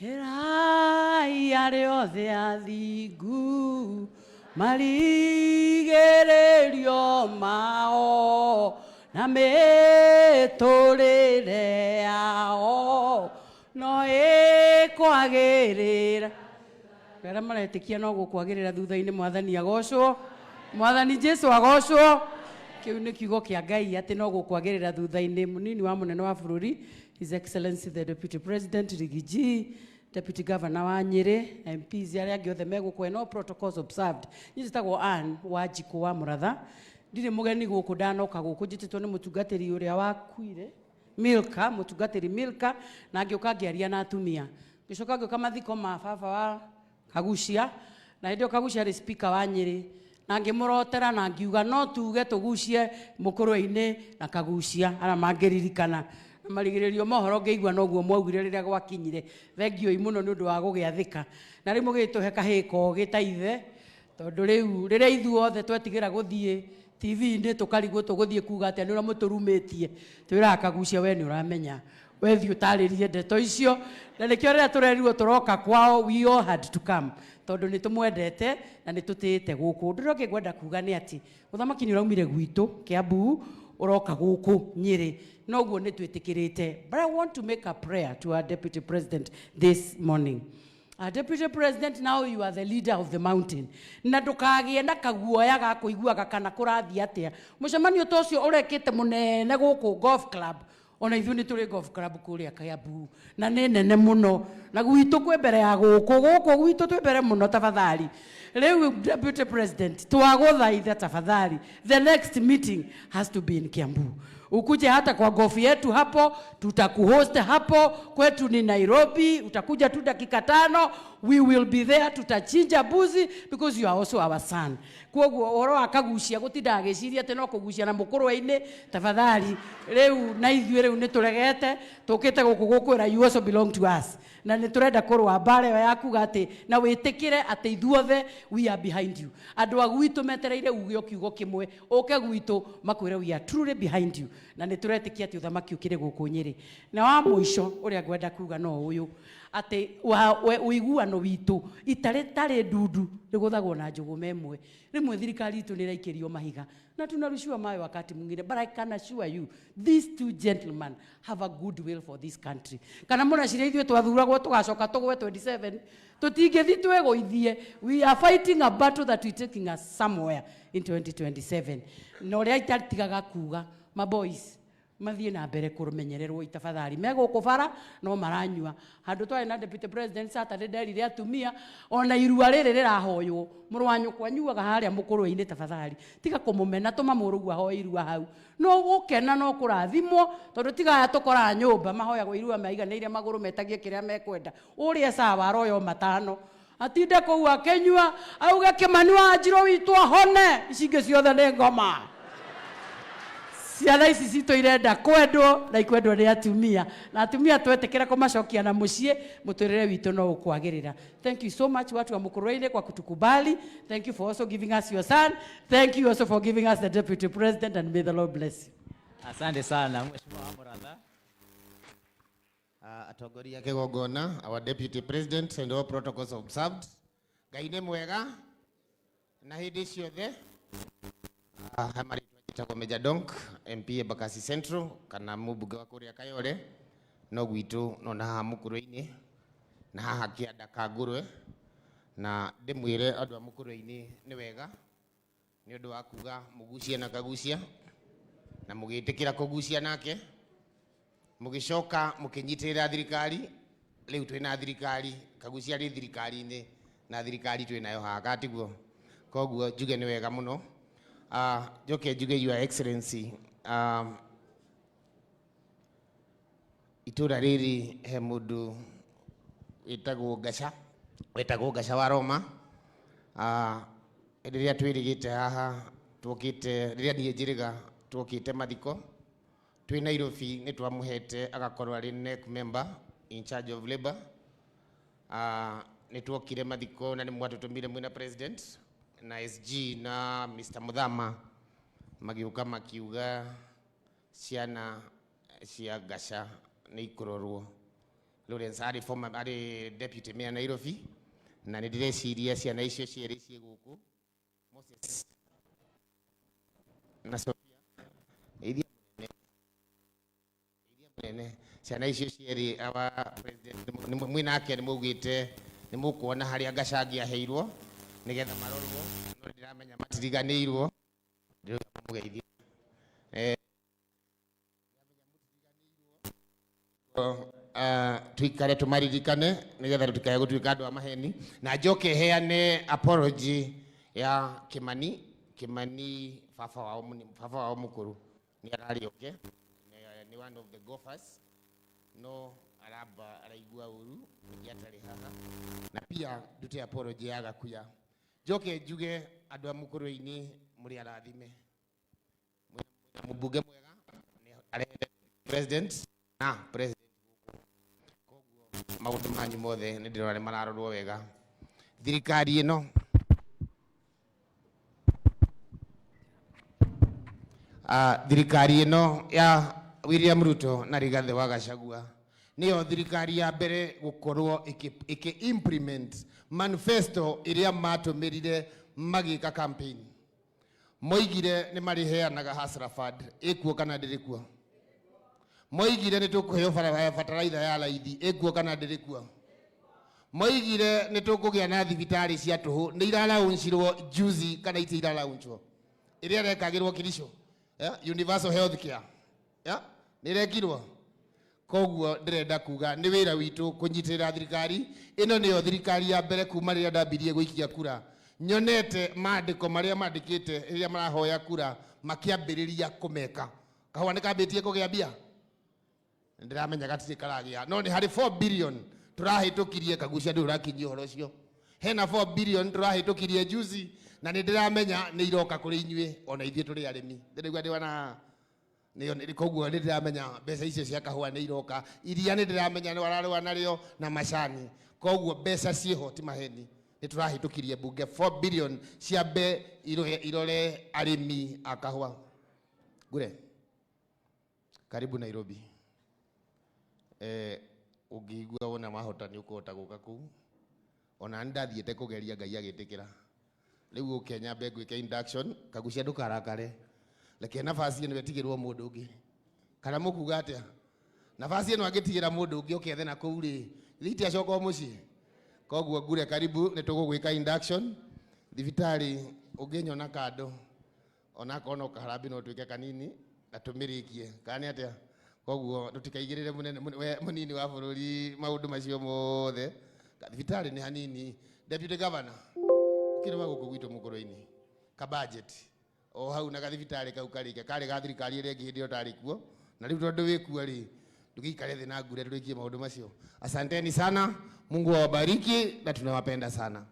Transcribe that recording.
Raya riothe athingu marigererio mao na miturire yao no ikwagirira Kara maretikia no gukwagirira thutha-ini mwathani agocwo mwathani Jesu agocwo kiu ni kiugo kia Ngai ati no gukwagirira thutha-ini munini wa munene wa bururi His Excellency the Deputy President Rigiji, Deputy Governor wa Nyeri, MPs aria angi othe megukwe no protocols observed. Njitagwo Ann Wanjiku wa Muratha. Ndire mugeni guku ndanoka guku njititwo ni mutungatiri uria wakuire Milka, mutungatiri Milka na ngiuka ngiaria na atumia. Ngicoka ngiuka mathiko ma baba wa Kagucia na ndio Kagucia ri speaker wa Nyeri. Na ngimurotera na ngiuga no tuge tugucie mukuru-ini na Kagucia ara mangiririkana marigiririo mohoro ngeigua noguo mwaugire riria gwakinyire thengio imuno ni undu wa gugiathika na rimu gituhe kahiko gitaithe tondu riu riria ithuothe twetigira guthie TV-ini tukarigwo tuguthie kuga ati ni ura muturumitie twira Kagucia we ni uramenya we thi utaririe ndeto icio na nikio riria turerirwo turoka kwao we all had to come tondu ni tumwendete na ni tutite guku ndiro ngwenda kuga ni ati uthamaki ni uraumire gwitu Kiambu uroka guku Nyeri noguo ni twitikirite. But I want to make a prayer to our Deputy President this morning. Our Deputy President, now you are the leader of the mountain. Na ndukagie na kaguoya ga kuiguaga kana kurathia atia mucemanio ta ucio urekite munene guku golf club ona ithu ni turi golf club kuria Kiambu na ni nene muno na gwitu kwe mbere ya guku gwitu twi mbere muno tafadhali. Riu Deputy President twaguthaitha tafadhali, the next meeting has to be in Kiambu. Ukuje hata kwa gofu yetu hapo, tutakuhost hapo, kwetu ni Nairobi, utakuja tu dakika 5, we will be there, tutachinja buzi because you are also our son. Kwoguo oro akagucia gutinda agiciria ati no kugucia na mukuru-ini tafadhali. Riu na ithuĩ riu ni turegete tukite guku gukwira you also belong to us. Na ni turenda kurwa mbare yaku gati na witikire ati ithuothe we are behind you. Andu agwitu metereire uge kiugo kimwe oke gwitu makwire we are truly behind you. Na ni turetikia ati uthamaki ukire guku Nyeri. Na wa muico uria ngwenda kuga no uyu ati uiguano witu itare ndudu riguthagwo na njugu memwe rimwe thirikari itu ni raikirio mahiga na tunarushiwa mayo wakati mwingine, but I can assure you these two gentlemen have a good will for this country. Kana muna ciria ithuĩ twathuragwo tugacoka tugwe 27 tutingithi twegoithie. We are fighting a battle that we taking us somewhere in 2027. No ria itatigaga kuga my boys mathie na mbere kurumenyererwo itafadhali meguku bara no maranyua handu twari na Deputy President Saturday nderire atumia ona irua riri rirahoywo muru wanyu kwanyuaga haria mukuru-ini tafadhali tiga kumumena tuma murugu ahoe irua hau no gukena no kurathimwo tondu tiga tukora nyumba mahoyagwo irua maiganire maguru metagie kiria mekwenda uria sawa royo matano atinde kuu akenyua auge Kimani wa Njiro witu ahone icinge ciothe ni ngoma. Ciana ici citũ irenda kwendwo na ikwendwo ni atumia na atumia twetekera kumacokia na mucie muturire witu no ukwagirira. Thank you so much watu wa Mukurweini kwa kutukubali. Thank you for also giving us your son. Thank you also for giving us the Deputy President and may the Lord bless you. Asante sana Mheshimiwa Muratha. Atongoria kigongona, our Deputy President and all protocols observed. Ngai nĩ mwega na hindi ciothe. Hamari Chako Meja Donk, MP Embakasi Central, kana mũmbunge wa kuria Kayole, no gwitu no na Mukurweini, na haha Kianda Kangũrwe, na ndimwire andu a Mukurweini ni wega, ni undu wa kuga mugucie na Kagucia, na mugitikira kugucia nake, mugicoka mukinyitirira thirikari, riu twina thirikari, Kagucia ri thirikari-ini, na thirikari twinayo haha gatiguo, koguo njuge ni wega muno. Joke njuge Your Excellency, itura riri he mundu wetagwo Ngaca wa Roma. Riria twirigite haha twokite riria nie njiriga twokite mathiko twi Nairobi ni twamuhete agakorwo ari NEC member in charge of labor. Ni twokire mathiko na ni mwatutumire mwina president na SG na Mr. Muthama magiuka makiuga ciana cia Ngaca ni ikurorwo Lawrence ari former ari deputy mayor Nairobi na nä ndä reciria ciana icio cierä ciä gå kå Moses na Sophia iria munene ciana icio cierä awa president mwi nake nä maugä te nä må kuona harä a Gachangi aheirwo nä getha marorwo no ndä ramenya matiriganä irwo ndä må geithia tuikare tumaririkane nigetha tutikae gutuika andu a maheni na njoke heane apology ya Kimani baba wao mukuru ni arari okay ni one of the gophers no araba araigua uru yatari haha na pia dute apology ya gakuya njoke njuge andu a mukuru-ini muri arathime mubunge mwega ni arende president na president maundu manyu mothe nä ndä rona nä mararorwo wega thirikari ä no ya William Ruto na Rigathi wa Gachagua niyo thirikari ya mbere gukorwo iki implement manifesto iria matumirire magika campaign moigire ni mariheanaga Hustler Fund ikuo kana ndirikuo moigire nä tå kå heo bataraitha ya raithi ĩkuo kana ndĩrĩ kuo moigire nä tå kå gä a na thibitarĩ cia tũhũ nĩ iralaunchirwo juzi kana iti iralaunchwo ĩrĩa rekagä rwo Kericho universal health care nä rekirwo koguo ndĩrenda kuga nĩ wĩra witũ kũnyitĩrĩra thirikari ĩno nĩyo thirikari ya mbere kuma rĩrĩa ndambirie gũikia kura nyonete maandĩko marĩa mandĩkĩte rĩrĩa marahoya kura makĩambĩrĩria kũmeka kahũa nĩ kambĩtie kũgĩa mbia ndiramenya gatirĩ karagia no nĩ harĩ 4 billion tũrahĩtũkirie kagucia ndĩ ũrakinyia ũhoro ũcio hena 4 billion tũrahĩtũkirie juzi na nĩ ndiramenya nĩ iroka kũrĩ inyuĩ ona ithuĩ tũrĩ arĩmi ndĩraigua ndĩ wana nĩ koguo nĩ ndiramenya mbeca icio cia kahũa nĩ iroka iria nĩ ndiramenya nĩ wararũa narĩo na macani koguo mbeca ciĩho ti maheni nĩ tũrahĩtũkirie mbunge 4 billion ciambe irore arĩmi a kahũa ngure karibu Nairobi ũngĩigua wona mahota nĩ ũkũhota gũka kũu ona ndathiĩte kũgeria Ngai agĩtĩkĩra rĩu ũke nyambe ngwĩke induction kagucia ndũkarakare reke nafasi ĩno ĩtigĩrwo mũndũ ũngĩ kana mũkuga atĩa nafasi ĩno angĩtigĩra mũndũ ũngĩ ũkethe na kũu rĩ thiti acoka mũciĩ koguo ngure karibu nĩ tũgũgwĩka induction thibitarĩ ũngĩnyona kando ona kono kaharambi no twĩke kanini na tũmĩrĩkie kana atĩa koguo tutikaigirire munini wa bururi maundu macio mothe thibitarĩ nĩ hanini deputy governor ukirwa guku gwitu mukuru-ini ka budget o hau na thibitarĩ kau karike kari ga thirikari ĩrĩa ĩngĩ hĩndĩ ĩyo tarĩ kuo na rĩu tondũ wĩkuo rĩ ndũgĩikare thĩ na ngure tũrĩkie maundu macio asanteni sana Mungu awabariki na tunawapenda sana